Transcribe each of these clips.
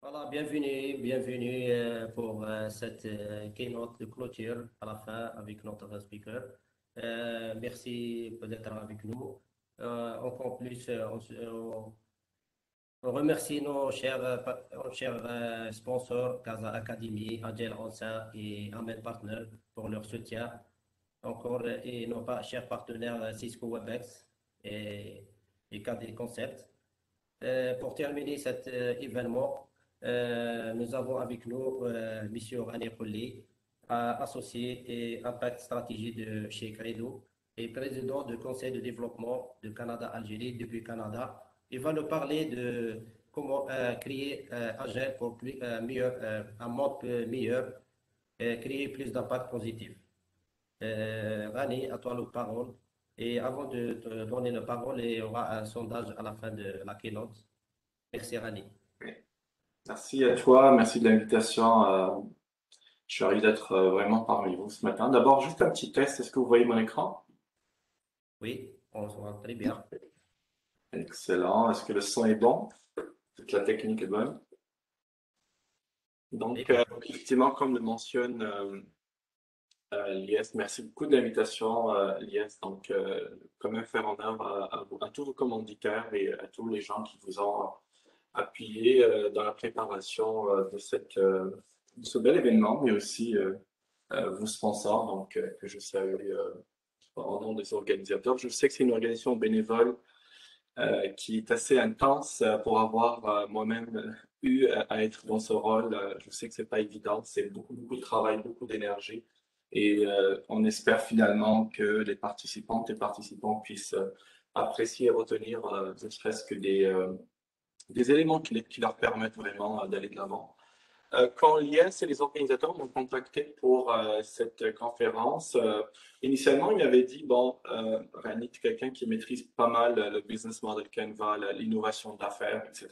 Voilà, bienvenue pour cette keynote de clôture à la fin avec notre speaker. Merci d'être avec nous. Encore plus, on remercie nos chers sponsors, Casa Academy, Agile Onsa et Amen Partner pour leur soutien. Encore, et nos chers partenaires Cisco WebEx et, et KD Concept. Pour terminer cet événement, nous avons avec nous M. Rani Kouli, associé et impact stratégie de chez Credo et président du Conseil de développement de Canada-Algérie depuis Canada. Il va nous parler de comment créer Agile pour un monde meilleur et créer plus d'impact positif. Rani, à toi la parole. Et avant de te donner la parole, il y aura un sondage à la fin de la keynote. Merci Rani. Merci à toi, merci de l'invitation. Je suis ravi d'être vraiment parmi vous ce matin. D'abord, juste un petit test. Est-ce que vous voyez mon écran? Oui, on se voit très bien. Excellent. Est-ce que le son est bon? Est-ce que la technique est bonne? Donc, effectivement, comme le mentionne Lies, merci beaucoup de l'invitation, Lies. Donc, quand même faire honneur à tous vos commanditaires et à tous les gens qui vous ont appuyé dans la préparation de ce bel événement, mais aussi vos sponsors, donc que je salue au nom des organisateurs. Je sais que c'est une organisation bénévole qui est assez intense pour avoir moi-même eu à être dans ce rôle. Je sais que c'est pas évident, c'est beaucoup de travail, beaucoup d'énergie. Et on espère finalement que les participantes et participants puissent apprécier et retenir ne serait-ce que des éléments qui leur permettent vraiment d'aller de l'avant. Quand l'IS et les organisateurs m'ont contacté pour cette conférence, initialement, ils m'avaient dit, bon, Rani, tu es quelqu'un qui maîtrise pas mal le business model Canva, l'innovation d'affaires, etc.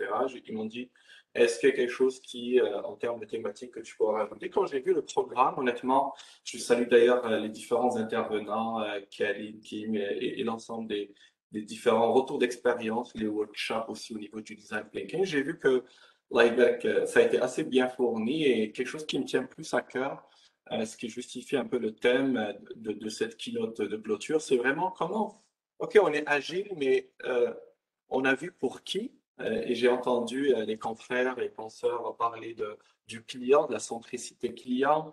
Ils m'ont dit, est-ce qu'il y a quelque chose qui, en termes de thématique, que tu pourrais rajouter? Quand j'ai vu le programme, honnêtement, je salue d'ailleurs les différents intervenants, Kelly, Kim et l'ensemble des différents retours d'expérience, les workshops aussi au niveau du design thinking. J'ai vu que Lightback, ça a été assez bien fourni et quelque chose qui me tient plus à cœur, ce qui justifie un peu le thème de cette keynote de clôture, c'est vraiment comment, OK, on est agile, mais on a vu pour qui, et j'ai entendu les confrères et penseurs parler du client, de la centricité client,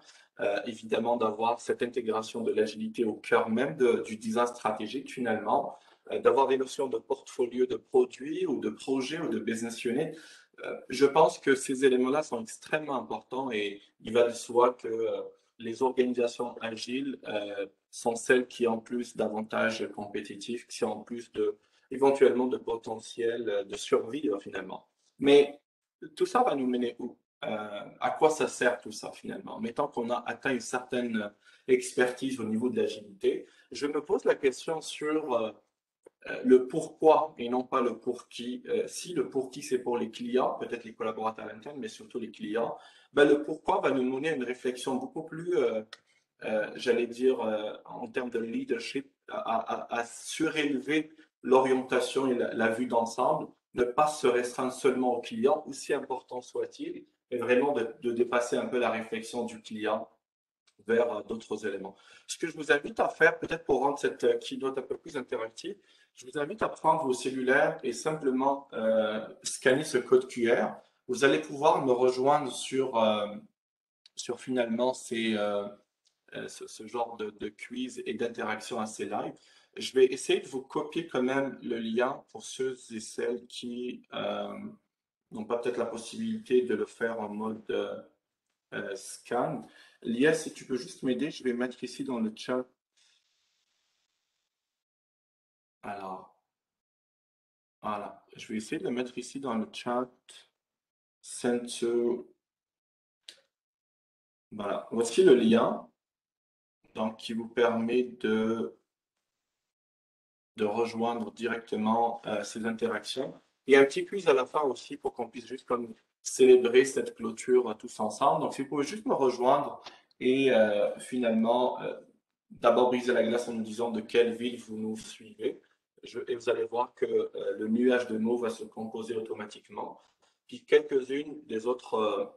évidemment d'avoir cette intégration de l'agilité au cœur même du design stratégique finalement, d'avoir des notions de portfolio de produits ou de projets ou de business unit. Je pense que ces éléments-là sont extrêmement importants et il va de soi que les organisations agiles sont celles qui ont plus d'avantages compétitifs, qui ont plus éventuellement de potentiel de survie finalement. Mais tout ça va nous mener où? À quoi ça sert tout ça finalement? Mettons qu'on a atteint une certaine expertise au niveau de l'agilité, je me pose la question sur le pourquoi et non pas le pour qui. Si le pour qui c'est pour les clients, peut-être les collaborateurs internes, mais surtout les clients, ben, le pourquoi va nous mener à une réflexion beaucoup plus, j'allais dire, en termes de leadership, à surélever l'orientation et la vue d'ensemble, ne pas se restreindre seulement au client, aussi important soit-il, mais vraiment de dépasser un peu la réflexion du client vers d'autres éléments. Ce que je vous invite à faire, peut-être pour rendre cette keynote un peu plus interactive, je vous invite à prendre vos cellulaires et simplement scanner ce code QR. Vous allez pouvoir me rejoindre sur finalement ce genre de quiz et d'interaction assez live. Je vais essayer de vous copier quand même le lien pour ceux et celles qui n'ont pas peut-être la possibilité de le faire en mode scan. Lia, si tu peux juste m'aider, je vais mettre ici dans le chat. Alors, voilà, je vais essayer de le mettre ici dans le chat. Send to. Voilà, voici le lien donc, qui vous permet de rejoindre directement ces interactions. Il y a un petit quiz à la fin aussi pour qu'on puisse juste comme célébrer cette clôture tous ensemble. Donc, si vous pouvez juste me rejoindre et finalement, d'abord briser la glace en nous disant de quelle ville vous nous suivez. Et vous allez voir que le nuage de mots va se composer automatiquement. puis quelques-unes des autres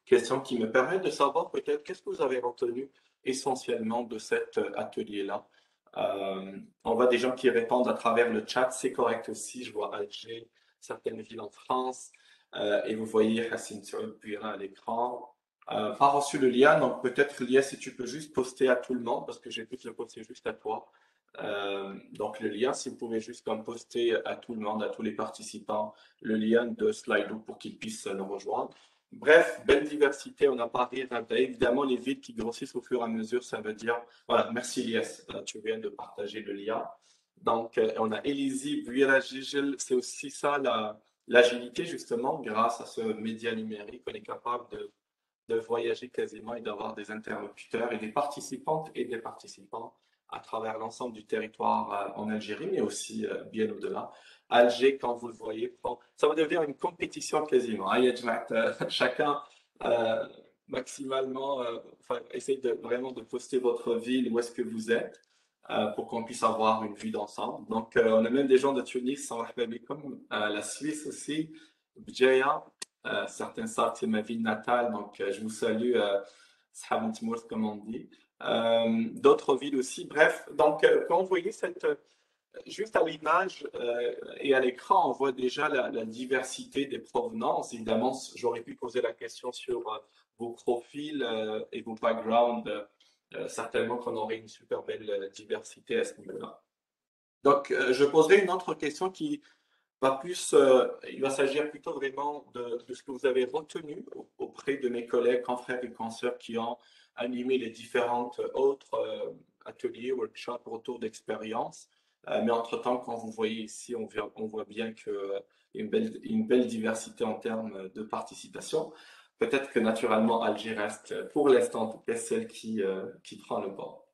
questions qui me permettent de savoir peut-être qu'est-ce que vous avez retenu essentiellement de cet atelier-là. On voit des gens qui répondent à travers le chat, c'est correct aussi. Je vois Alger, certaines villes en France, et vous voyez Hassim Saoud Bouira à l'écran. Pas reçu le lien, donc peut-être Lia, si tu peux juste poster à tout le monde, parce que j'ai pu te le poster juste à toi. Donc le lien, si vous pouvez juste comme poster à tout le monde, à tous les participants, le lien de Slido pour qu'ils puissent nous rejoindre. Bref, belle diversité, on a Paris, Rabat. Évidemment, les villes qui grossissent au fur et à mesure, ça veut dire, voilà, merci Elias, tu viens de partager le lien. Donc, on a Élizy, Buira, Gigel, c'est aussi ça l'agilité, justement, grâce à ce média numérique, on est capable de voyager quasiment et d'avoir des interlocuteurs et des participantes et des participants à travers l'ensemble du territoire en Algérie, mais aussi bien au-delà. Alger, quand vous le voyez, ça va devenir une compétition quasiment. Chacun maximalement, essaye vraiment de poster votre ville, où est-ce que vous êtes, pour qu'on puisse avoir une vue d'ensemble. Donc, on a même des gens de Tunis, comme la Suisse aussi, Bjaya, certains savent que c'est ma ville natale, donc je vous salue, Sahab Timour, comme on dit. D'autres villes aussi. Bref, donc quand vous voyez juste à l'image et à l'écran, on voit déjà la diversité des provenances. Évidemment, j'aurais pu poser la question sur vos profils et vos backgrounds. Certainement qu'on aurait une super belle diversité à ce niveau-là. Donc, je poserai une autre question qui va plus, il va s'agir plutôt vraiment de ce que vous avez retenu auprès de mes collègues, confrères et consoeurs qui ont animé les différentes autres ateliers, workshops, retours d'expérience. Mais entre-temps, quand vous voyez ici, on voit bien qu'il y a une belle diversité en termes de participation. Peut-être que naturellement, Alger reste, pour l'instant, en tout cas, celle qui prend le bord.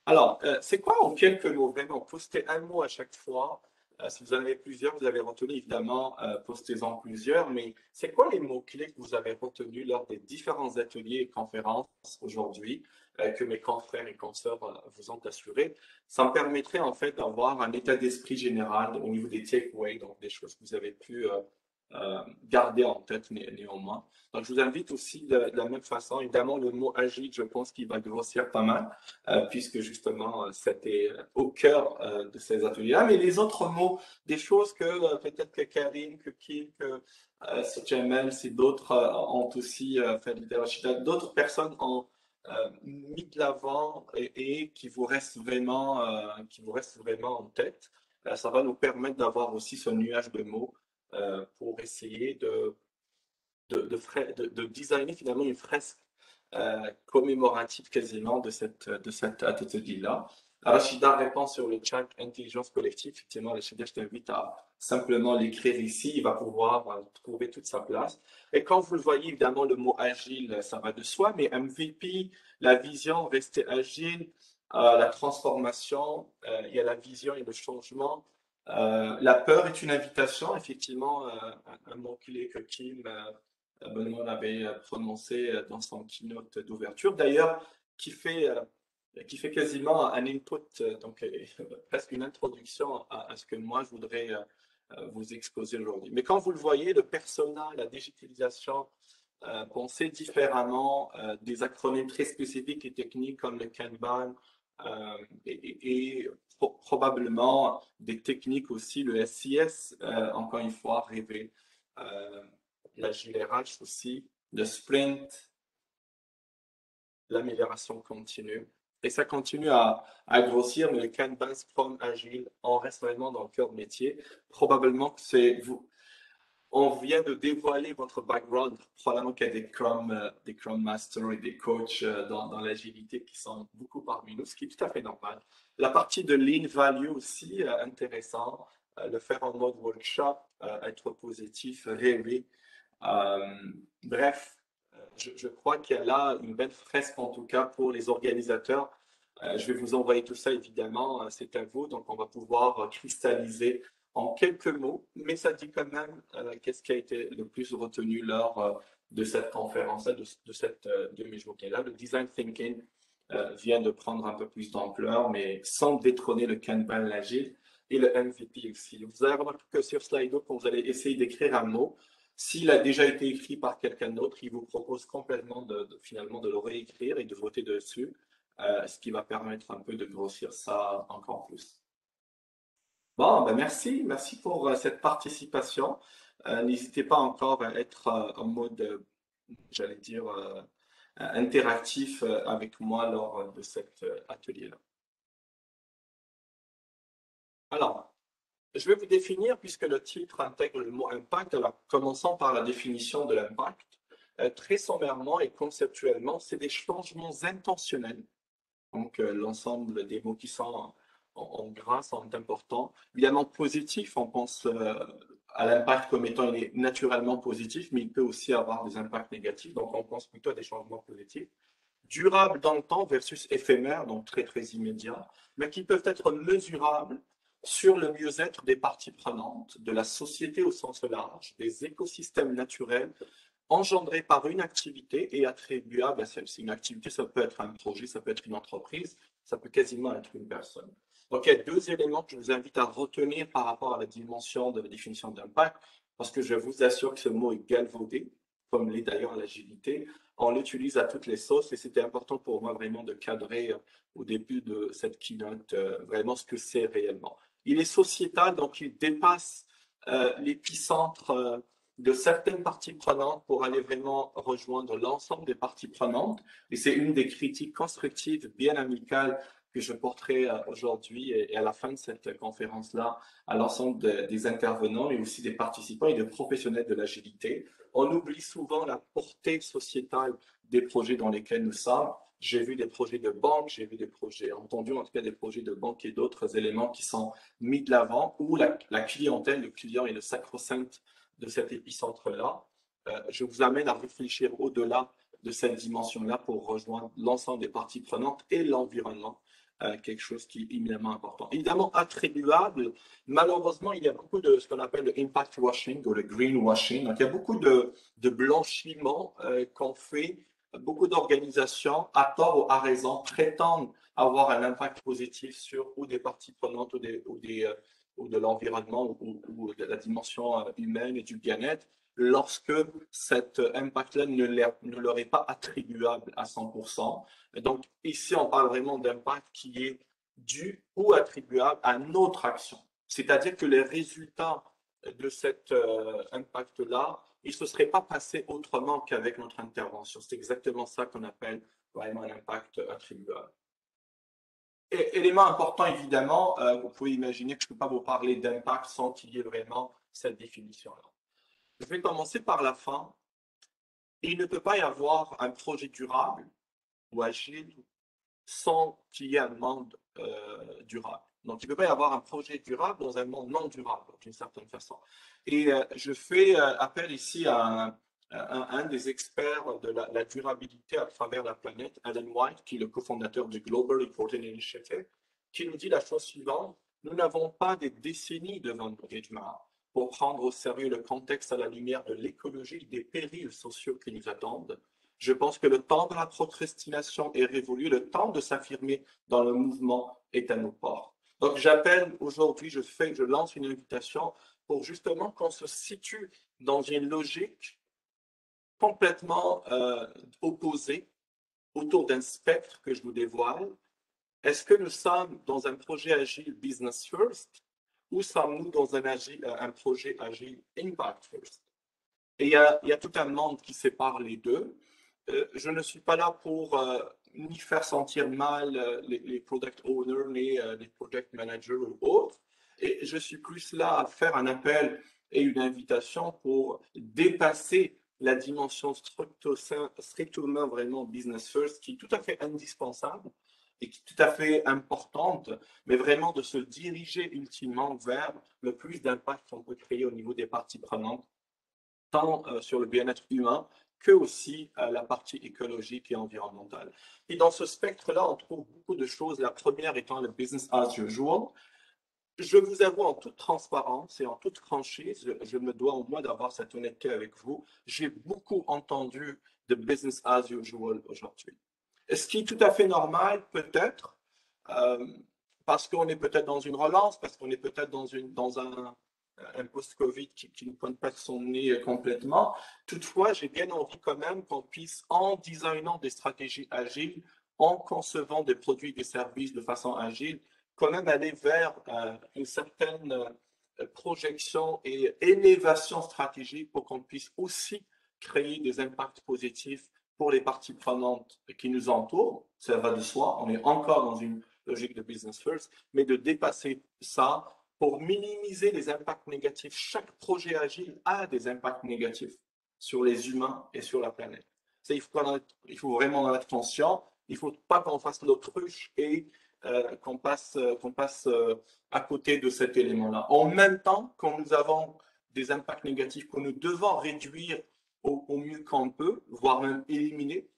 Alors, c'est quoi en quelques mots, vraiment? Postez un mot à chaque fois. Si vous en avez plusieurs, vous avez retenu, évidemment, postez-en plusieurs, mais c'est quoi les mots-clés que vous avez retenus lors des différents ateliers et conférences aujourd'hui que mes confrères et consoeurs vous ont assurés? Ça me permettrait en fait d'avoir un état d'esprit général au niveau des takeaways, donc des choses que vous avez pu garder en tête néanmoins. Donc, je vous invite aussi de la même façon, évidemment, le mot agile, je pense qu'il va grossir pas mal, puisque justement, c'était au cœur de ces ateliers-là. Mais les autres mots, des choses que peut-être que Karine, que Kim, que Jamel, c'est d'autres ont aussi fait d'autres personnes ont mis de l'avant et qui vous restent vraiment, en tête. Ça va nous permettre d'avoir aussi ce nuage de mots pour essayer de designer finalement une fresque commémorative quasiment de cette atelier-là. Rachida répond sur le chat intelligence collective. Effectivement, Rachida, je t'invite à simplement l'écrire ici. Il va pouvoir trouver toute sa place. Et quand vous le voyez, évidemment, le mot agile, ça va de soi, mais MVP, la vision, rester agile, la transformation, il y a la vision et le changement. La peur est une invitation, effectivement, un mot-clé que Kim Benoît avait prononcé dans son keynote d'ouverture. D'ailleurs, qui fait quasiment un input, donc presque une introduction à ce que moi je voudrais vous exposer aujourd'hui. Mais quand vous le voyez, le persona, la digitalisation, penser différemment, des acronymes très spécifiques et techniques comme le Kanban, et probablement des techniques aussi, le SIS, encore une fois, rêver, l'agile RH aussi, le sprint, l'amélioration continue. Et ça continue à grossir, mais le Kanban, Scrum, Agile, on reste vraiment dans le cœur de métier. Probablement que c'est vous. On vient de dévoiler votre background. Probablement qu'il y a des Scrum Masters et des coachs dans l'agilité qui sont beaucoup parmi nous, ce qui est tout à fait normal. La partie de Lean Value aussi, intéressant. Le faire en mode workshop, être positif, rêver. Bref, je crois qu'il y a là une belle fresque en tout cas pour les organisateurs. Je vais vous envoyer tout ça évidemment, c'est à vous, donc on va pouvoir cristalliser en quelques mots, mais ça dit quand même qu'est-ce qui a été le plus retenu lors de cette conférence, de cette demi-journée-là. Le design thinking vient de prendre un peu plus d'ampleur, mais sans détrôner le Kanban l'agile. et le MVP aussi. Vous allez remarquer que sur Slido, quand vous allez essayer d'écrire un mot, s'il a déjà été écrit par quelqu'un d'autre, il vous propose complètement finalement de le réécrire et de voter dessus, ce qui va permettre un peu de grossir ça encore plus. Bon, ben merci pour cette participation. N'hésitez pas encore à être en mode, j'allais dire, interactif avec moi lors de cet atelier-là. Alors, je vais vous définir, puisque le titre intègre le mot impact, alors commençons par la définition de l'impact. Très sommairement et conceptuellement, c'est des changements intentionnels. Donc, l'ensemble des mots qui sont en gras sont importants. Évidemment, positif, on pense à l'impact comme étant il est naturellement positif, mais il peut aussi avoir des impacts négatifs. Donc, on pense plutôt à des changements positifs. Durable dans le temps versus éphémère, donc très, très immédiat, mais qui peuvent être mesurables sur le mieux-être des parties prenantes, de la société au sens large, des écosystèmes naturels engendrés par une activité et attribuable à celle-ci. Une activité, ça peut être un projet, ça peut être une entreprise, ça peut quasiment être une personne. Donc, il y a deux éléments que je vous invite à retenir par rapport à la dimension de la définition d'impact, parce que je vous assure que ce mot est galvaudé, comme l'est d'ailleurs l'agilité. On l'utilise à toutes les sauces et c'était important pour moi vraiment de cadrer au début de cette keynote vraiment ce que c'est réellement. Il est sociétal, donc il dépasse l'épicentre de certaines parties prenantes pour aller vraiment rejoindre l'ensemble des parties prenantes. Et c'est une des critiques constructives bien amicales que je porterai aujourd'hui et à la fin de cette conférence-là à l'ensemble des intervenants et aussi des participants et des professionnels de l'agilité. On oublie souvent la portée sociétale des projets dans lesquels nous sommes. J'ai vu des projets de banque, j'ai vu des projets, entendu en tout cas des projets de banque et d'autres éléments qui sont mis de l'avant où la clientèle, le client est le sacro-saint de cet épicentre-là. Je vous amène à réfléchir au-delà de cette dimension-là pour rejoindre l'ensemble des parties prenantes et l'environnement, quelque chose qui est éminemment important. Évidemment, attribuable, malheureusement, il y a beaucoup de ce qu'on appelle le impact washing ou le greenwashing. Donc, il y a beaucoup de blanchiment qu'on fait. Beaucoup d'organisations, à tort ou à raison, prétendent avoir un impact positif sur ou des parties prenantes ou de l'environnement ou de la dimension humaine et du bien-être, lorsque cet impact-là ne leur est pas attribuable à 100%. Et donc, ici, on parle vraiment d'impact qui est dû ou attribuable à notre action. C'est-à-dire que les résultats de cet impact-là, il ne se serait pas passé autrement qu'avec notre intervention. C'est exactement ça qu'on appelle vraiment un impact attribuable. Et, élément important, évidemment, vous pouvez imaginer que je ne peux pas vous parler d'impact sans qu'il y ait vraiment cette définition-là. Je vais commencer par la fin. Il ne peut pas y avoir un projet durable ou agile sans qu'il y ait un monde durable. Donc, il ne peut pas y avoir un projet durable dans un monde non durable, d'une certaine façon. Et je fais appel ici à un des experts de la durabilité à travers la planète, Alan White, qui est le cofondateur du Global Reporting Initiative, qui nous dit la chose suivante: nous n'avons pas des décennies devant nous, pour prendre au sérieux le contexte à la lumière de l'écologie et des périls sociaux qui nous attendent. Je pense que le temps de la procrastination est révolu, le temps de s'affirmer dans le mouvement est à nos portes. Donc j'appelle aujourd'hui, je lance une invitation pour justement qu'on se situe dans une logique complètement opposée autour d'un spectre que je vous dévoile. Est-ce que nous sommes dans un projet agile business first ou sommes-nous dans un projet agile impact first? Et il y a tout un monde qui sépare les deux. Je ne suis pas là pour ni faire sentir mal les product owners, ni les project managers ou autres. Et je suis plus là à faire un appel et une invitation pour dépasser la dimension strictement vraiment business first, qui est tout à fait indispensable et qui est tout à fait importante, mais vraiment de se diriger ultimement vers le plus d'impact qu'on peut créer au niveau des parties prenantes, tant sur le bien-être humain que aussi la partie écologique et environnementale. Et dans ce spectre-là, on trouve beaucoup de choses. La première étant le business as usual. Je vous avoue en toute transparence et en toute franchise, je me dois au moins d'avoir cette honnêteté avec vous. J'ai beaucoup entendu de business as usual aujourd'hui. Ce qui est tout à fait normal, peut-être, parce qu'on est peut-être dans une relance, parce qu'on est peut-être dans un post-Covid qui ne pointe pas son nez complètement. Toutefois, j'ai bien envie quand même qu'on puisse, en designant des stratégies agiles, en concevant des produits et des services de façon agile, quand même aller vers une certaine projection et élévation stratégique pour qu'on puisse aussi créer des impacts positifs pour les parties prenantes qui nous entourent. Ça va de soi, on est encore dans une logique de business first, mais de dépasser ça pour minimiser les impacts négatifs. Chaque projet agile a des impacts négatifs sur les humains et sur la planète. Ça, il faut vraiment en être conscient. Il ne faut pas qu'on fasse l'autruche et qu'on passe à côté de cet élément-là. En même temps, quand nous avons des impacts négatifs que nous devons réduire au mieux qu'on peut, voire même éliminer,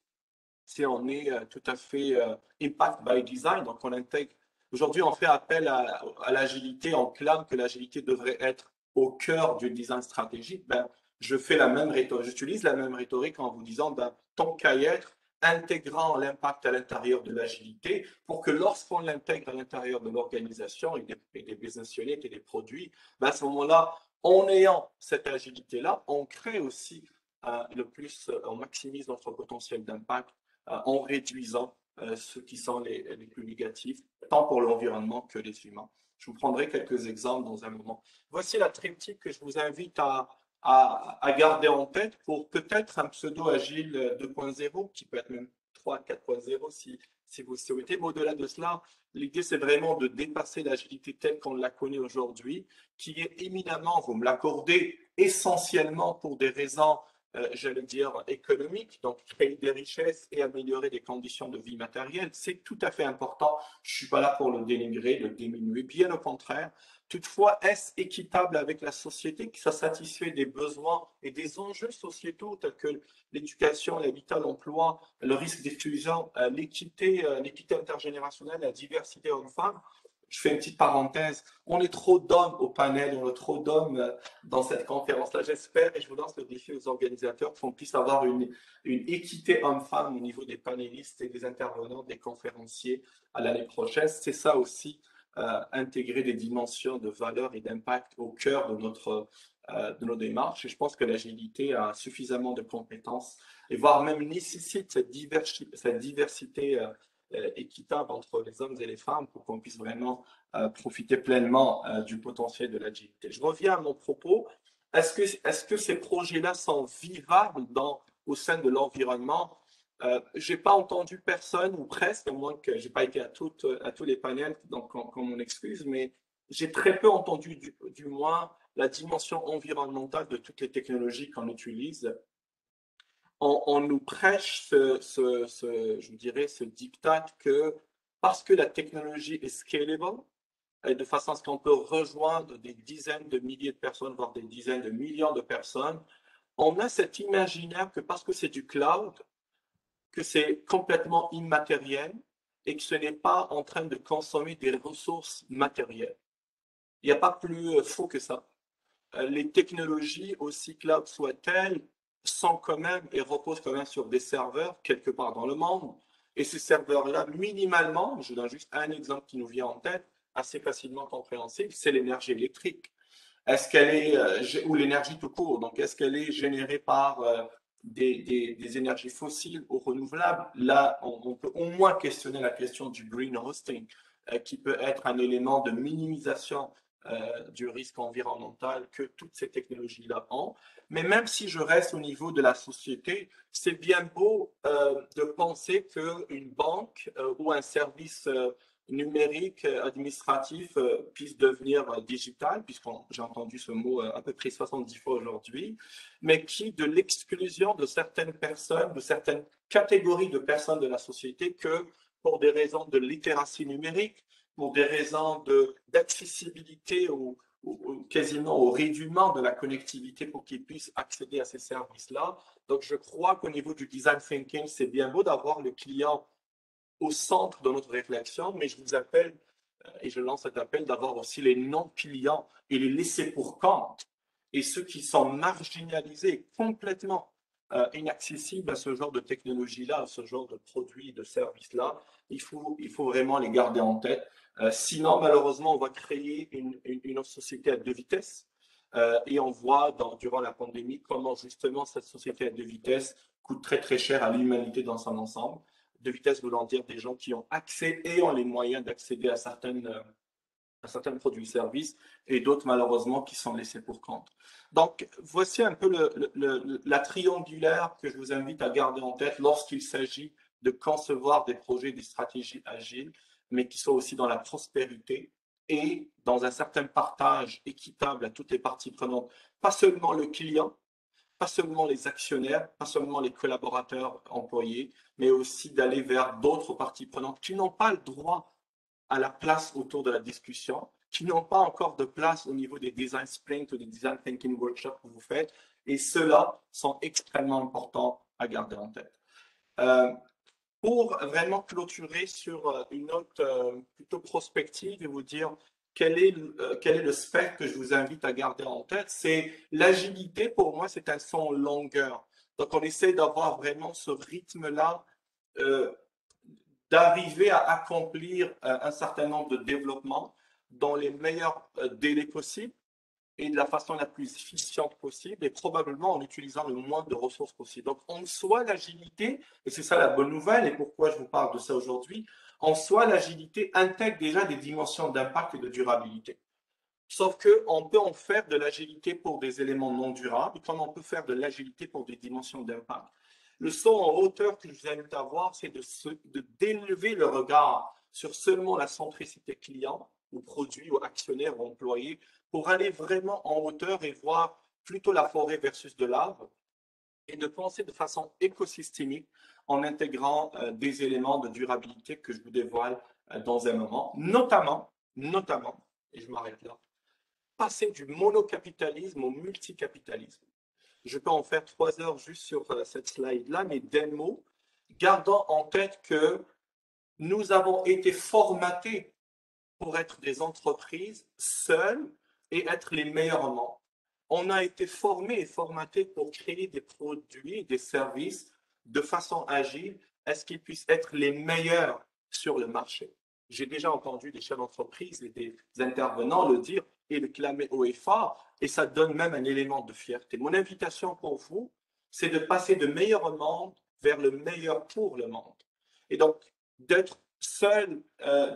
si on est tout à fait impact by design, donc on intègre. Aujourd'hui, on fait appel à l'agilité, on clame que l'agilité devrait être au cœur du design stratégique. Ben, je fais la même rhétorique, j'utilise la même rhétorique en vous disant, ben, tant qu'à y être, intégrant l'impact à l'intérieur de l'agilité pour que lorsqu'on l'intègre à l'intérieur de l'organisation et des business units et des produits, ben à ce moment-là, en ayant cette agilité-là, on crée aussi on maximise notre potentiel d'impact en réduisant ceux qui sont les plus négatifs, tant pour l'environnement que les humains. Je vous prendrai quelques exemples dans un moment. Voici la triptyque que je vous invite à garder en tête pour peut-être un pseudo-agile 2.0, qui peut être même 3, 4.0 si vous souhaitez. Mais au-delà de cela, l'idée, c'est vraiment de dépasser l'agilité telle qu'on la connaît aujourd'hui, qui est éminemment, vous me l'accordez, essentiellement pour des raisons j'allais dire, économique, donc créer des richesses et améliorer les conditions de vie matérielles, c'est tout à fait important. Je ne suis pas là pour le dénigrer, le diminuer, bien au contraire. Toutefois, est-ce équitable avec la société, que ça satisfait des besoins et des enjeux sociétaux tels que l'éducation, l'habitat, l'emploi, le risque d'exclusion, l'équité intergénérationnelle, la diversité homme-femme? Je fais une petite parenthèse. On est trop d'hommes au panel, on est trop d'hommes dans cette conférence-là. J'espère et je vous lance le défi aux organisateurs qu'on puisse avoir une équité homme-femme au niveau des panélistes et des intervenants, des conférenciers à l'année prochaine. C'est ça aussi, intégrer des dimensions de valeur et d'impact au cœur de nos démarches. Et je pense que l'agilité a suffisamment de compétences et voire même nécessite cette diversité équitable entre les hommes et les femmes pour qu'on puisse vraiment profiter pleinement du potentiel de l'agilité. Je reviens à mon propos. Est-ce que ces projets-là sont vivables au sein de l'environnement? Je n'ai pas entendu personne, ou presque, à moins que je n'ai pas été à tous les panels, donc qu'on m'en excuse, mais j'ai très peu entendu du moins la dimension environnementale de toutes les technologies qu'on utilise. On nous prêche je dirais, ce diktat que parce que la technologie est scalable, et de façon à ce qu'on peut rejoindre des dizaines de milliers de personnes, voire des dizaines de millions de personnes, on a cet imaginaire que parce que c'est du cloud, que c'est complètement immatériel et que ce n'est pas en train de consommer des ressources matérielles. Il n'y a pas plus faux que ça. Les technologies, aussi cloud soient-elles, sont quand même et reposent quand même sur des serveurs quelque part dans le monde. Et ces serveurs-là, minimalement, je donne juste un exemple qui nous vient en tête, assez facilement compréhensible, c'est l'énergie électrique. Est-ce qu'elle est, ou l'énergie tout court, donc est-ce qu'elle est générée par des énergies fossiles ou renouvelables? Là, on peut au moins questionner la question du green hosting, qui peut être un élément de minimisation du risque environnemental que toutes ces technologies-là ont. Mais même si je reste au niveau de la société, c'est bien beau de penser qu'une banque ou un service numérique administratif puisse devenir digital, puisque j'ai entendu ce mot à peu près 70 fois aujourd'hui, mais qui, de l'exclusion de certaines personnes, de certaines catégories de personnes de la société, que pour des raisons de littératie numérique, pour des raisons d'accessibilité ou quasiment au rédument de la connectivité pour qu'ils puissent accéder à ces services-là. Donc, je crois qu'au niveau du design thinking, c'est bien beau d'avoir le client au centre de notre réflexion, mais je vous appelle et je lance cet appel d'avoir aussi les non-clients et les laissés pour compte et ceux qui sont marginalisés complètement inaccessibles à ce genre de technologie-là, à ce genre de produits, de services-là. Il faut vraiment les garder en tête. Sinon, malheureusement, on va créer une société à deux vitesses. Et on voit durant la pandémie comment justement cette société à deux vitesses coûte très très cher à l'humanité dans son ensemble. Deux vitesses voulant dire des gens qui ont accès et ont les moyens d'accéder à certains produits et services, et d'autres malheureusement qui sont laissés pour compte. Donc voici un peu la triangulaire que je vous invite à garder en tête lorsqu'il s'agit de concevoir des projets, des stratégies agiles, mais qui soient aussi dans la prospérité et dans un certain partage équitable à toutes les parties prenantes, pas seulement le client, pas seulement les actionnaires, pas seulement les collaborateurs employés, mais aussi d'aller vers d'autres parties prenantes qui n'ont pas le droit à la place autour de la discussion, qui n'ont pas encore de place au niveau des design sprints ou des design thinking workshops que vous faites, et ceux-là sont extrêmement importants à garder en tête. Pour vraiment clôturer sur une note plutôt prospective et vous dire quel est le spectre que je vous invite à garder en tête, c'est l'agilité. Pour moi, c'est un son longueur. Donc, on essaie d'avoir vraiment ce rythme-là, d'arriver à accomplir un certain nombre de développements dans les meilleurs délais possibles et de la façon la plus efficiente possible et probablement en utilisant le moins de ressources possible. Donc, en soi, l'agilité, et c'est ça la bonne nouvelle et pourquoi je vous parle de ça aujourd'hui, en soi, l'agilité intègre déjà des dimensions d'impact et de durabilité. Sauf qu'on peut en faire de l'agilité pour des éléments non durables, comme on peut faire de l'agilité pour des dimensions d'impact. Le saut en hauteur que je vous invite à voir, c'est d'élever le regard sur seulement la centricité client, ou produit, ou actionnaire, ou employé, pour aller vraiment en hauteur et voir plutôt la forêt versus de l'arbre, et de penser de façon écosystémique en intégrant des éléments de durabilité que je vous dévoile dans un moment, notamment, et je m'arrête là, passer du monocapitalisme au multicapitalisme. Je peux en faire 3 heures juste sur cette slide-là, mais d'un mot, gardant en tête que nous avons été formatés pour être des entreprises seules et être les meilleurs au monde. On a été formés et formatés pour créer des produits, des services de façon agile, à ce qu'ils puissent être les meilleurs sur le marché. J'ai déjà entendu des chefs d'entreprise et des intervenants le dire et le clamer haut et fort, et ça donne même un élément de fierté. Mon invitation pour vous, c'est de passer de meilleur au monde vers le meilleur pour le monde. Et donc, d'être seul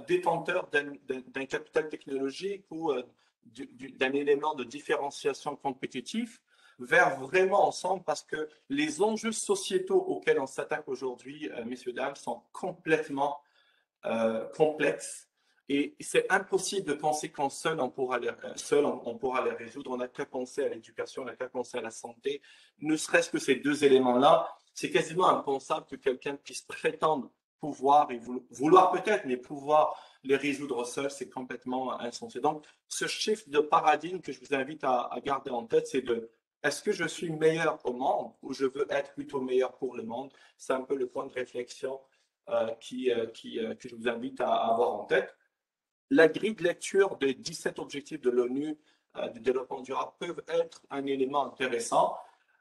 détenteur d'un capital technologique ou d'un élément de différenciation compétitif vers vraiment ensemble, parce que les enjeux sociétaux auxquels on s'attaque aujourd'hui, messieurs, dames, sont complètement complexes et c'est impossible de penser qu'en seul on pourra les résoudre. On n'a qu'à penser à l'éducation, on n'a qu'à penser à la santé, ne serait-ce que ces deux éléments-là. C'est quasiment impensable que quelqu'un puisse prétendre pouvoir et vouloir peut-être, mais pouvoir les résoudre seul, c'est complètement insensé. Donc, ce shift de paradigme que je vous invite à garder en tête, c'est est-ce que je suis meilleur au monde ou je veux être plutôt meilleur pour le monde? C'est un peu le point de réflexion que je vous invite à avoir en tête. La grille de lecture des 17 objectifs de l'ONU du développement durable peuvent être un élément intéressant.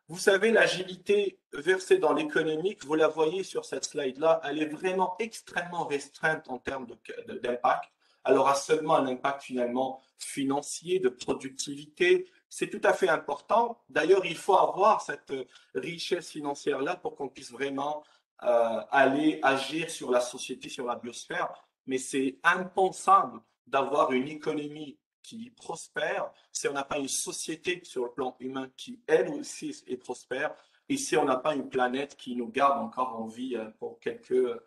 Vous savez, l'agilité versée dans l'économique, vous la voyez sur cette slide-là, elle est vraiment extrêmement restreinte en termes d'impact. Elle aura seulement un impact finalement financier, de productivité. C'est tout à fait important. D'ailleurs, il faut avoir cette richesse financière-là pour qu'on puisse vraiment aller agir sur la société, sur la biosphère. Mais c'est impensable d'avoir une économie qui prospère si on n'a pas une société sur le plan humain qui, elle aussi, est prospère, et si on n'a pas une planète qui nous garde encore en vie pour quelques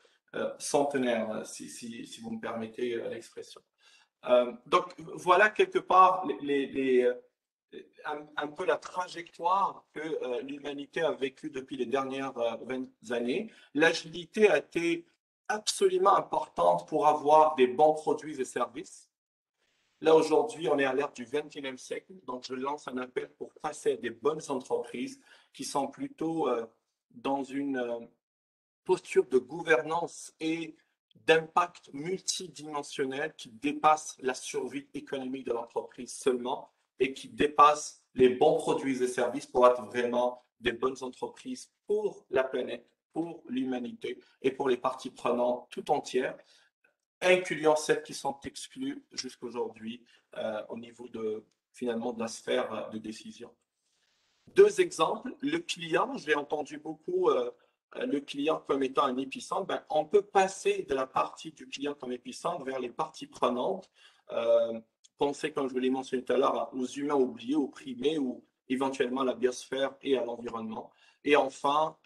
centenaires, si vous me permettez l'expression. Donc, voilà quelque part un peu la trajectoire que l'humanité a vécue depuis les dernières 20 années. L'agilité a été absolument importante pour avoir des bons produits et services. Là, aujourd'hui, on est à l'ère du XXIe siècle, donc je lance un appel pour passer à des bonnes entreprises qui sont plutôt dans une posture de gouvernance et d'impact multidimensionnel qui dépasse la survie économique de l'entreprise seulement et qui dépasse les bons produits et services pour être vraiment des bonnes entreprises pour la planète, pour l'humanité et pour les parties prenantes tout entières, incluant celles qui sont exclues jusqu'aujourd'hui au niveau finalement de la sphère de décision. Deux exemples, le client, j'ai entendu beaucoup le client comme étant un épicentre. Ben, on peut passer de la partie du client comme épicentre vers les parties prenantes. Pensez, comme je vous l'ai mentionné tout à l'heure, aux humains oubliés, aux primés ou éventuellement à la biosphère et à l'environnement. Et enfin,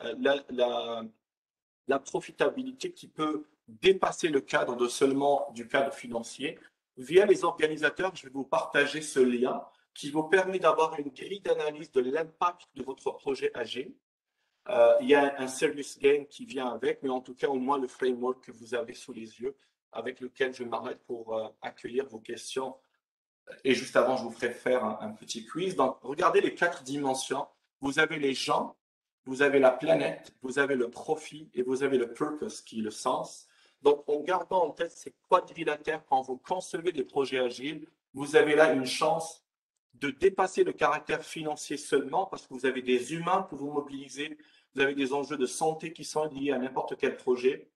la profitabilité qui peut dépasser le cadre de seulement du cadre financier. Via les organisateurs, je vais vous partager ce lien qui vous permet d'avoir une grille d'analyse de l'impact de votre projet agile. Il y a un service gain qui vient avec, mais en tout cas, au moins le framework que vous avez sous les yeux, avec lequel je m'arrête pour accueillir vos questions. Et juste avant, je vous ferai faire un petit quiz. Donc, regardez les 4 dimensions. Vous avez les gens, vous avez la planète, vous avez le profit et vous avez le purpose, qui est le sens. Donc, en gardant en tête ces quadrilatères, quand vous concevez des projets agiles, vous avez là une chance de dépasser le caractère financier seulement parce que vous avez des humains que vous mobilisez, vous avez des enjeux de santé qui sont liés à n'importe quel projet.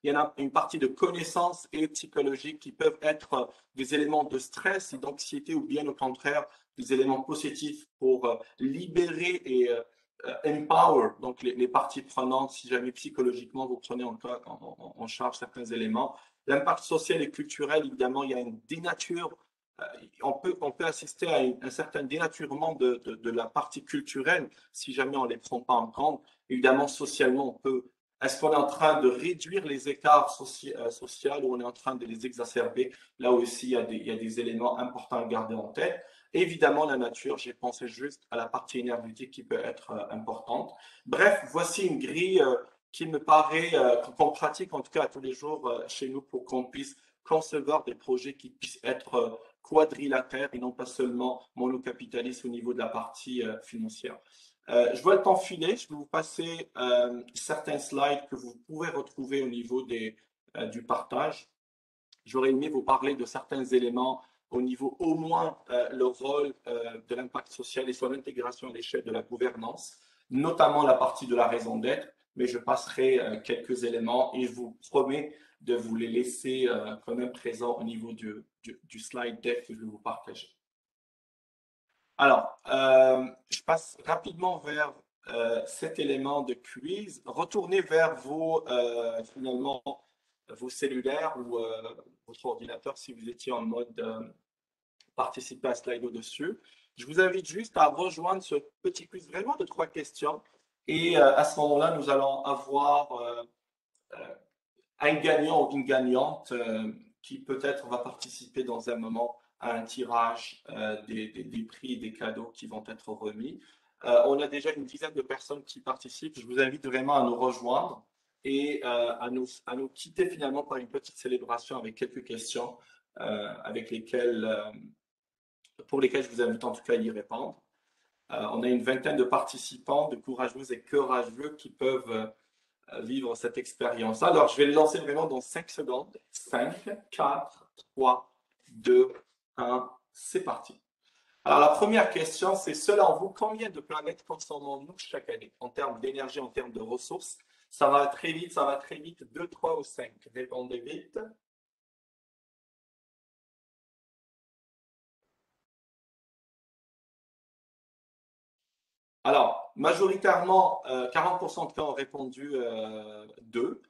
Il y en a une partie de connaissances et psychologiques qui peuvent être des éléments de stress et d'anxiété ou bien au contraire des éléments positifs pour libérer et empower donc les parties prenantes si jamais psychologiquement vous prenez en charge certains éléments. L'impact social et culturel, évidemment, il y a une dénature. On peut assister à un certain dénaturement de la partie culturelle si jamais on ne les prend pas en compte. Évidemment, socialement, on peut. Est-ce qu'on est en train de réduire les écarts sociaux ou on est en train de les exacerber? Là aussi, il y a des éléments importants à garder en tête. Évidemment, la nature, j'ai pensé juste à la partie énergétique qui peut être importante. Bref, voici une grille qui me paraît, qu'on pratique en tout cas tous les jours chez nous pour qu'on puisse concevoir des projets qui puissent être quadrilatères et non pas seulement monocapitalistes au niveau de la partie financière. Je vois le temps filer, je vais vous passer certains slides que vous pouvez retrouver au niveau du partage. J'aurais aimé vous parler de certains éléments au niveau au moins le rôle de l'impact social et son intégration à l'échelle de la gouvernance, notamment la partie de la raison d'être, mais je passerai quelques éléments et je vous promets de vous les laisser quand même présents au niveau du slide deck que je vais vous partager. Alors, je passe rapidement vers cet élément de quiz. Retournez vers finalement, vos cellulaires ou votre ordinateur si vous étiez en mode participer à Slido dessus. Je vous invite juste à rejoindre ce petit quiz vraiment de 3 questions. Et à ce moment-là, nous allons avoir un gagnant ou une gagnante qui peut-être va participer dans un moment à un tirage des prix et des cadeaux qui vont être remis. On a déjà une dizaine de personnes qui participent. Je vous invite vraiment à nous rejoindre et à nous quitter finalement par une petite célébration avec quelques questions pour lesquelles je vous invite en tout cas à y répondre. On a une vingtaine de participants, de courageuses et courageux qui peuvent vivre cette expérience. Alors, je vais le lancer vraiment dans 5 secondes. 5, 4, 3, 2, 1, c'est parti. Alors, la première question, c'est selon vous, combien de planètes consommons-nous chaque année en termes d'énergie, en termes de ressources? Ça va très vite, 2, 3 ou 5. Répondez vite. Alors, majoritairement, 40% de cas ont répondu 2.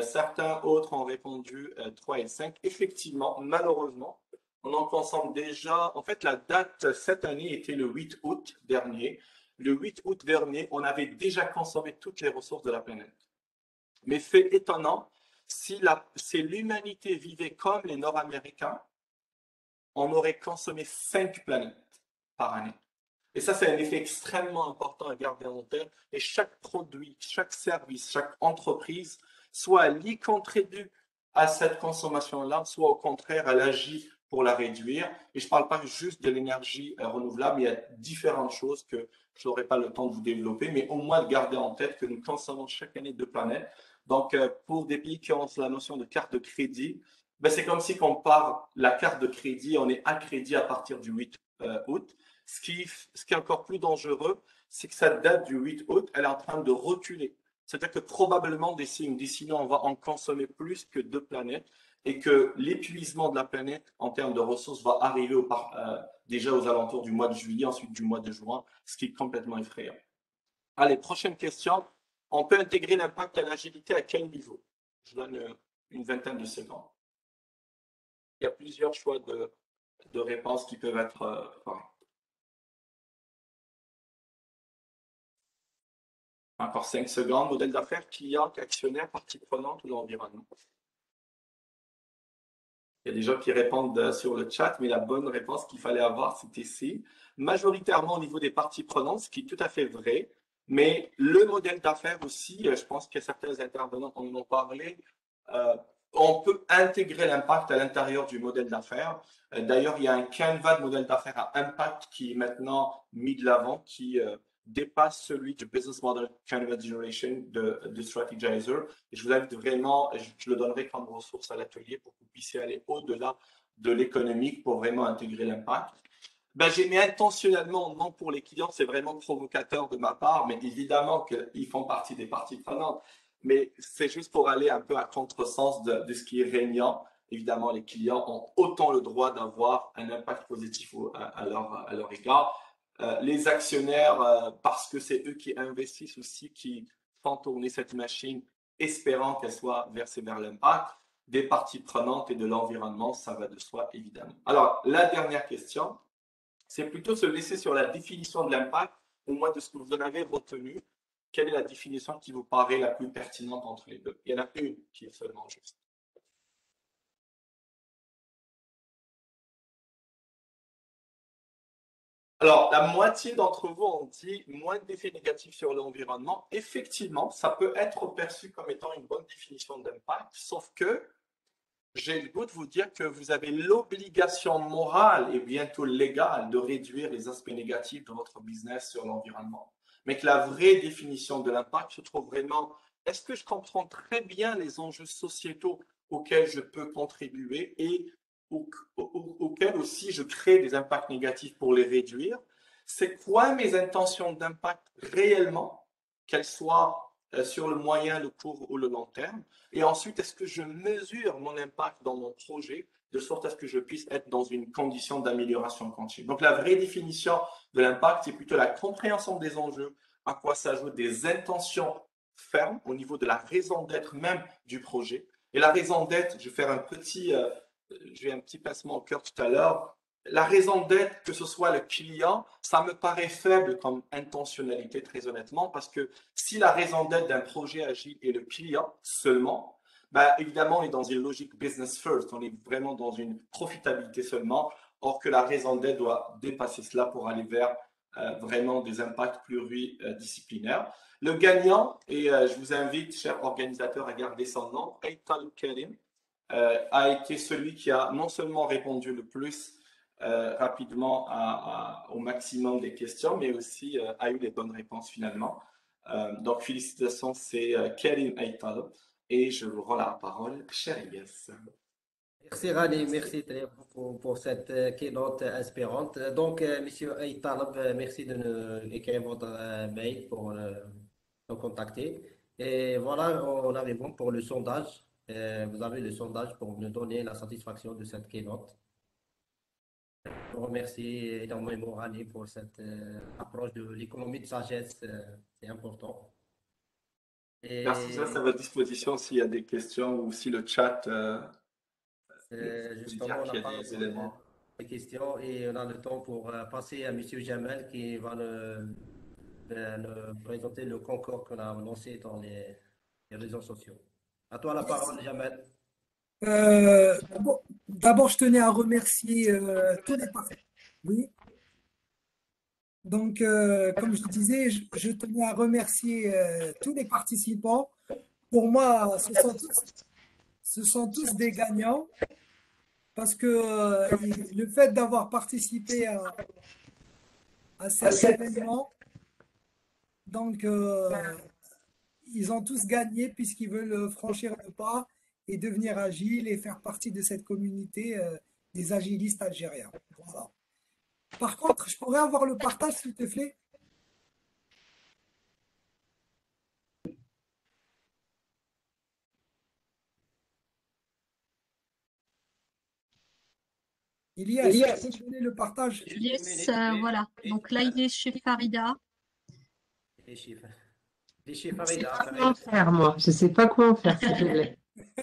Certains autres ont répondu 3 et 5. Effectivement, malheureusement, on en consomme déjà. En fait, la date cette année était le 8 août dernier. Le 8 août dernier, on avait déjà consommé toutes les ressources de la planète. Mais fait étonnant, si l'humanité vivait comme les Nord-Américains, on aurait consommé 5 planètes par année. Et ça, c'est un effet extrêmement important à garder en tête. Et chaque produit, chaque service, chaque entreprise, soit elle y contribue à cette consommation-là, soit au contraire, elle agit pour la réduire. Et je ne parle pas juste de l'énergie renouvelable, il y a différentes choses que je n'aurai pas le temps de vous développer, mais au moins de garder en tête que nous consommons chaque année 2 planètes. Donc, pour des pays qui ont la notion de carte de crédit, ben c'est comme si on part la carte de crédit, on est à crédit à partir du 8 août. Ce qui est encore plus dangereux, c'est que cette date du 8 août, elle est en train de reculer. C'est-à-dire que probablement d'ici là, on va en consommer plus que 2 planètes et que l'épuisement de la planète en termes de ressources va arriver déjà aux alentours du mois de juillet, ensuite du mois de juin, ce qui est complètement effrayant. Allez, prochaine question. On peut intégrer l'impact à l'agilité à quel niveau? Je donne une vingtaine de secondes. Il y a plusieurs choix de réponses qui peuvent être Encore 5 secondes. Modèle d'affaires, client, actionnaire, partie prenante ou l'environnement? Il y a des gens qui répondent sur le chat, mais la bonne réponse qu'il fallait avoir, c'était C. Majoritairement au niveau des parties prenantes, ce qui est tout à fait vrai. Mais le modèle d'affaires aussi, je pense que certains intervenants en ont parlé, on peut intégrer l'impact à l'intérieur du modèle d'affaires. D'ailleurs, il y a un canevas de modèle d'affaires à impact qui est maintenant mis de l'avant, qui dépasse celui du Business Model Canvas Generation de Strategizer. Et je vous invite vraiment, je le donnerai comme ressource à l'atelier pour que vous puissiez aller au-delà de l'économique pour vraiment intégrer l'impact. Ben, j'ai mis intentionnellement non pour les clients, c'est vraiment provocateur de ma part, mais évidemment qu'ils font partie des parties prenantes. Mais c'est juste pour aller un peu à contresens de ce qui est régnant. Évidemment, les clients ont autant le droit d'avoir un impact positif à leur égard. Les actionnaires, parce que c'est eux qui investissent aussi, qui font tourner cette machine, espérant qu'elle soit versée vers l'impact. Des parties prenantes et de l'environnement, ça va de soi, évidemment. Alors, la dernière question, c'est plutôt se laisser sur la définition de l'impact, au moins de ce que vous en avez retenu. Quelle est la définition qui vous paraît la plus pertinente entre les deux? Il y en a une qui est seulement juste. Alors, la moitié d'entre vous ont dit moins d'effets négatifs sur l'environnement. Effectivement, ça peut être perçu comme étant une bonne définition d'impact, sauf que j'ai le goût de vous dire que vous avez l'obligation morale et bientôt légale de réduire les aspects négatifs de votre business sur l'environnement. Mais que la vraie définition de l'impact se trouve vraiment, est-ce que je comprends très bien les enjeux sociétaux auxquels je peux contribuer et auxquels aussi je crée des impacts négatifs pour les réduire? C'est quoi mes intentions d'impact réellement, qu'elles soient sur le moyen, le court ou le long terme? Et ensuite, est-ce que je mesure mon impact dans mon projet de sorte à ce que je puisse être dans une condition d'amélioration continue? Donc, la vraie définition de l'impact, c'est plutôt la compréhension des enjeux, à quoi s'ajoutent des intentions fermes au niveau de la raison d'être même du projet. Et la raison d'être, je vais faire j'ai un petit placement au cœur tout à l'heure. La raison d'être, que ce soit le client, ça me paraît faible comme intentionnalité, très honnêtement, parce que si la raison d'être d'un projet agile est le client seulement, ben, évidemment, on est dans une logique business first, on est vraiment dans une profitabilité seulement, or que la raison d'être doit dépasser cela pour aller vers vraiment des impacts pluridisciplinaires. Le gagnant, et je vous invite, chers organisateurs, à garder son nom, Aital Karim, a été celui qui a non seulement répondu le plus rapidement au maximum des questions, mais aussi a eu les bonnes réponses finalement. Donc, félicitations, c'est Karim Aital. Et je vous rends la parole, cher Elias. Merci Rani, merci très pour cette keynote inspirante. Donc, Monsieur Aitalab, merci de nous écrire votre mail pour nous contacter. Et voilà, on arrive bon pour le sondage. Vous avez le sondage pour nous donner la satisfaction de cette keynote. Je vous remercie énormément Rani pour cette approche de l'économie de sagesse, c'est important. Merci, ça, c'est à votre disposition s'il y a des questions ou si le chat Justement, on qu'il a y a pas des éléments. des questions et on a le temps pour passer à Monsieur Jamel qui va nous présenter le concours qu'on a lancé dans les réseaux sociaux. À toi la parole, Jamel. D'abord, je tenais à remercier tous les participants. Oui. Donc, comme je disais, je tenais à remercier tous les participants. Pour moi, ce sont tous des gagnants parce que le fait d'avoir participé à cet événement, donc ils ont tous gagné puisqu'ils veulent franchir le pas et devenir agiles et faire partie de cette communauté des agilistes algériens. Voilà. Par contre, je pourrais avoir le partage, s'il te plaît? Ilyes, tu peux me donner le partage? Juste une Yes, minute, oui. voilà. Oui, Donc là, il est chez Farida. les chiffres. Les chiffres, Je sais Farida, pas comment Farida. faire, moi. Je sais pas comment faire, s'il te plaît.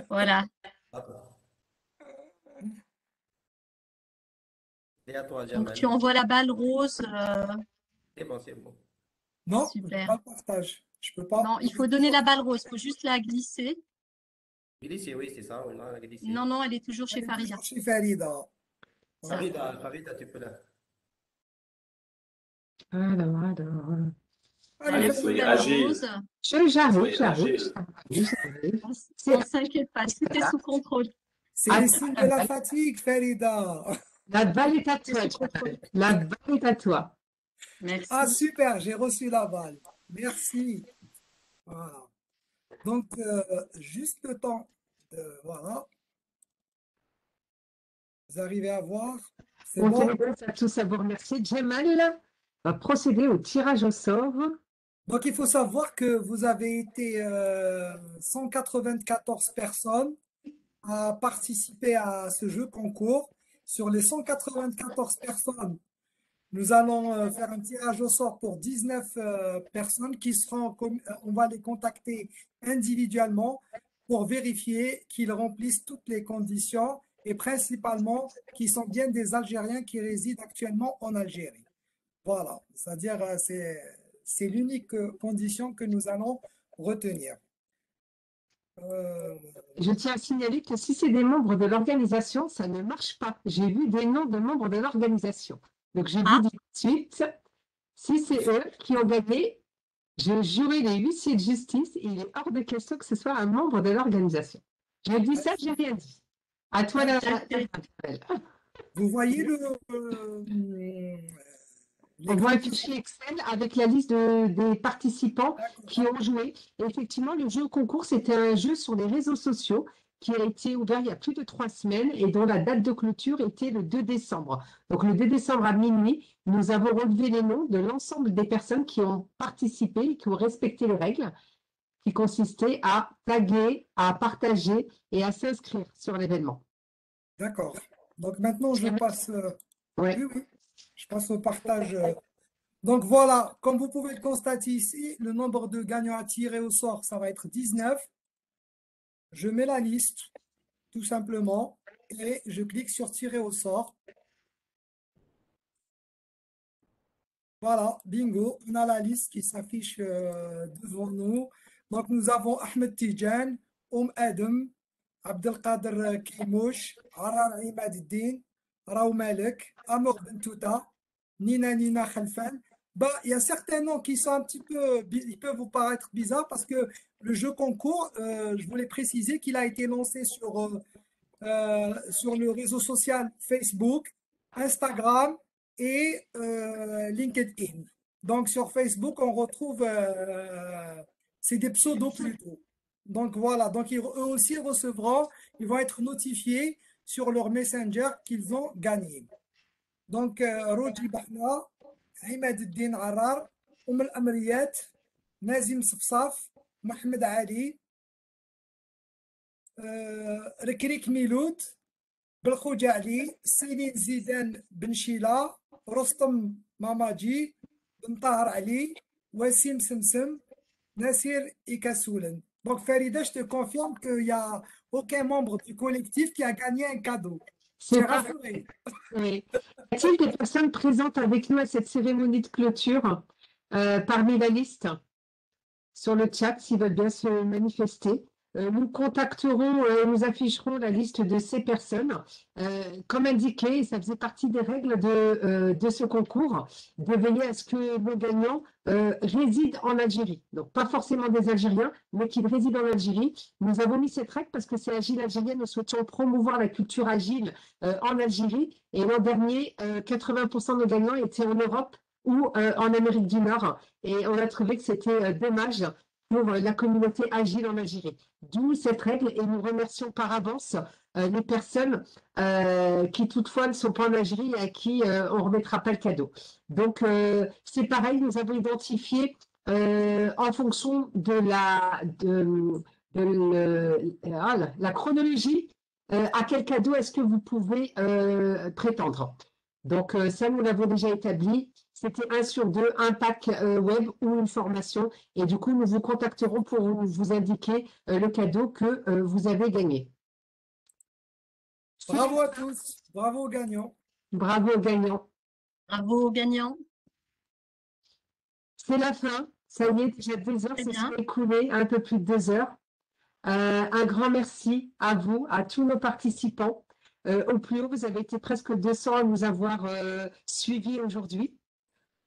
Voilà. D'accord. Et à toi, Donc Jamal. tu envoies la balle rose. C'est bon, c'est bon. Non, je Super. n'ai pas le partage. Je peux pas. Non, il faut donner la balle rose. Il faut juste la glisser. Glissé, oui, c'est ça. On a glissé. Non, non, elle est toujours Elle chez est Farida. toujours chez Farida. Ça. Farida, Farida, tu peux la. Alors. Allez, Allez, soyez balle agile. rose. J'arrive. Soyez agile. On s'inquiète pas, tout est sous contrôle. c'est les signes de la fatigue, Farida. La balle est à toi, C'est sous contrôle. La balle est à toi. Merci. Ah, super, j'ai reçu la balle. Merci. Voilà. Donc, juste le temps de. Voilà. Vous arrivez à voir? C'est On bon? t'aide à tous à vous remercier. Jamal va procéder au tirage au sort. Donc, il faut savoir que vous avez été 194 personnes à participer à ce jeu concours. Sur les 194 personnes, nous allons faire un tirage au sort pour 19 personnes qui seront, on va les contacter individuellement pour vérifier qu'ils remplissent toutes les conditions et principalement qu'ils sont bien des Algériens qui résident actuellement en Algérie. Voilà, c'est-à-dire c'est l'unique condition que nous allons retenir. Je tiens à signaler que si c'est des membres de l'organisation, ça ne marche pas. J'ai vu des noms de membres de l'organisation. Donc, je vous dis tout de suite, si c'est eux qui ont gagné, je jurais les huissiers de justice, il est hors de question que ce soit un membre de l'organisation. Je dis ça, j'ai rien dit. À toi la Vous voyez On voit un fichier Excel avec la liste des participants qui ont joué. Et effectivement, le jeu concours, c'était un jeu sur les réseaux sociaux qui a été ouvert il y a plus de 3 semaines et dont la date de clôture était le 2 décembre. Donc, le 2 décembre à minuit, nous avons relevé les noms de l'ensemble des personnes qui ont participé, qui ont respecté les règles, qui consistaient à taguer, à partager et à s'inscrire sur l'événement. D'accord. Donc maintenant, je passe. Ouais. Oui, oui. Je passe au partage. Donc voilà, comme vous pouvez le constater ici, le nombre de gagnants à tirer au sort, ça va être 19. Je mets la liste, tout simplement, et je clique sur tirer au sort. Voilà, bingo, on a la liste qui s'affiche devant nous. Donc nous avons Ahmed Tijan, Adam, Abdelkader Keimouch, Harar Imadeddin, Raou Malek, Amour Bentouta, Nina Khalfan. Bah, il y a certains noms qui sont un petit peu, ils peuvent vous paraître bizarres parce que le jeu concours, je voulais préciser qu'il a été lancé sur le réseau social Facebook, Instagram et LinkedIn. Donc sur Facebook, on retrouve, c'est des pseudos plutôt. Donc voilà, donc eux aussi recevront, ils vont être notifiés sur leur Messenger qu'ils ont gagné. Donc Roji Bahna, Ahmed Eddin Arar, Amriyat, Nazim Safsaf, Mohamed Ali, ركريك ميلود بالخوجة علي سيلين زيدان بن شيلا رستم ماماجي بن طاهر علي وسيم سمسم Nassir Ikasoulen. Donc Farida, je te confirme qu'il n'y a aucun membre du collectif qui a gagné un cadeau. C'est C'est pas rassuré. Oui. Y a-t-il des personnes présentes avec nous à cette cérémonie de clôture parmi la liste sur le chat s'ils veulent bien se manifester? Nous contacterons, nous afficherons la liste de ces personnes. Comme indiqué, ça faisait partie des règles de ce concours, de veiller à ce que nos gagnants résident en Algérie. Donc, pas forcément des Algériens, mais qu'ils résident en Algérie. Nous avons mis cette règle parce que c'est Agile Algérienne, nous souhaitions promouvoir la culture agile en Algérie. Et l'an dernier, 80% de nos gagnants étaient en Europe ou en Amérique du Nord. Et on a trouvé que c'était dommage pour la communauté agile en Algérie. D'où cette règle et nous remercions par avance les personnes qui toutefois ne sont pas en Algérie et à qui on ne remettra pas le cadeau. Donc c'est pareil, nous avons identifié en fonction de la chronologie à quel cadeau est-ce que vous pouvez prétendre. Donc ça, nous l'avons déjà établi. C'était 1 sur 2, un pack web ou une formation. Et du coup, nous vous contacterons pour vous indiquer le cadeau que vous avez gagné. Bravo à tous, bravo aux gagnants. Bravo aux gagnants. Bravo aux gagnants. C'est la fin. Ça y est, déjà 2 heures, Très c'est bien. écoulé, un peu plus de 2 heures. Un grand merci à vous, à tous nos participants. Au plus haut, vous avez été presque 200 à nous avoir suivis aujourd'hui.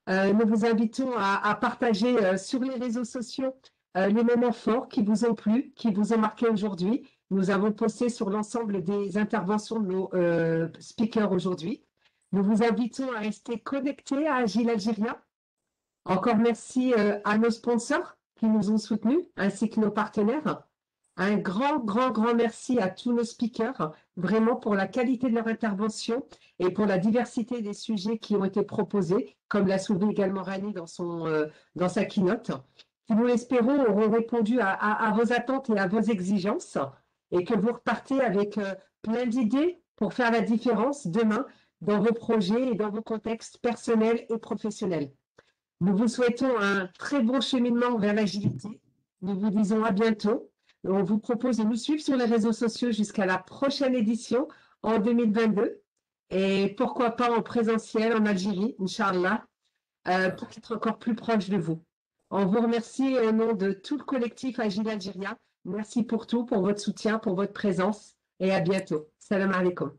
Nous vous invitons à partager sur les réseaux sociaux les moments forts qui vous ont plu, qui vous ont marqué aujourd'hui. Nous avons posté sur l'ensemble des interventions de nos speakers aujourd'hui. Nous vous invitons à rester connectés à Agile Algéria. Encore merci à nos sponsors qui nous ont soutenus, ainsi que nos partenaires. Un grand, grand, grand merci à tous nos speakers, vraiment pour la qualité de leur intervention et pour la diversité des sujets qui ont été proposés, comme l'a soulevé également Rani dans sa keynote, qui, nous l'espérons, auront répondu à vos attentes et à vos exigences et que vous repartez avec plein d'idées pour faire la différence demain dans vos projets et dans vos contextes personnels et professionnels. Nous vous souhaitons un très bon cheminement vers l'agilité. Nous vous disons à bientôt. On vous propose de nous suivre sur les réseaux sociaux jusqu'à la prochaine édition en 2022 et pourquoi pas en présentiel en Algérie, Inch'Allah, pour être encore plus proche de vous. On vous remercie au nom de tout le collectif Agile Algéria. Merci pour tout, pour votre soutien, pour votre présence et à bientôt. Salam alaikum.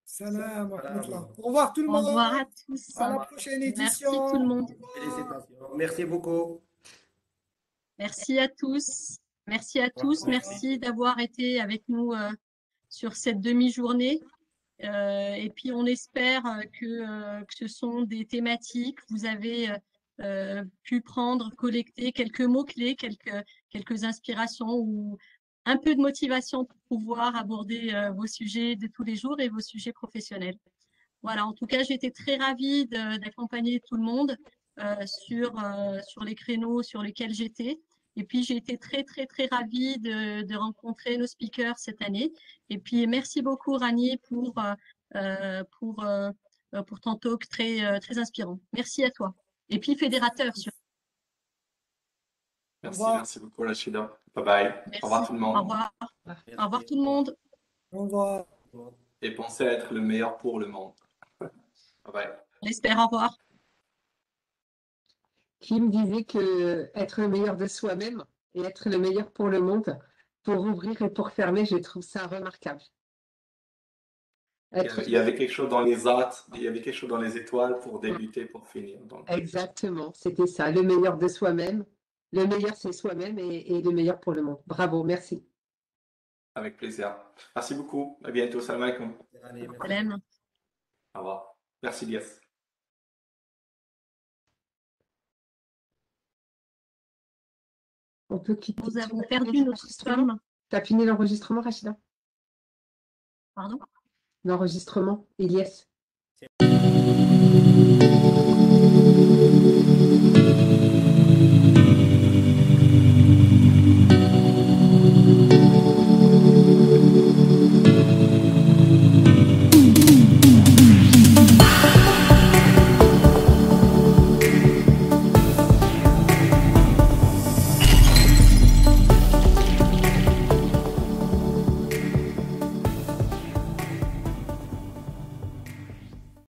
Salam wa rahmatullah. Au revoir tout le Au monde. revoir à tous. À la prochaine Merci édition. tout le monde. Félicitations. Merci beaucoup. Merci à tous. Merci à tous. Merci d'avoir été avec nous sur cette demi-journée. Et puis, on espère que ce sont des thématiques. Vous avez pu collecter quelques mots-clés, quelques inspirations ou un peu de motivation pour pouvoir aborder vos sujets de tous les jours et vos sujets professionnels. Voilà, en tout cas, j'ai été très ravie d'accompagner tout le monde sur les créneaux sur lesquels j'étais. Et puis, j'ai été très, très, très ravie de rencontrer nos speakers cette année. Et puis, merci beaucoup, Rani, pour ton talk très inspirant. Merci à toi. Et puis, fédérateur. Merci, revoir. merci beaucoup, Rachida. Bye bye. Merci. Au revoir tout le monde. Au revoir. Au revoir tout le monde. Au revoir. Et pensez à être le meilleur pour le monde. Bye bye. On espère. Au revoir. Qui me disait que être le meilleur de soi-même et être le meilleur pour le monde, pour ouvrir et pour fermer, je trouve ça remarquable. Il y avait quelque chose dans les astres, il y avait quelque chose dans les étoiles pour débuter, pour finir. Donc, Exactement, c'était ça, le meilleur de soi-même. Le meilleur, c'est soi-même et le meilleur pour le monde. Bravo, merci. avec plaisir. Merci beaucoup. À bientôt. Salam alaikum. Salam. Au revoir. Merci, Lias. On peut quitter. Nous avons perdu notre somme. Tu as fini l'enregistrement, Rachida? Pardon? L'enregistrement, Elias.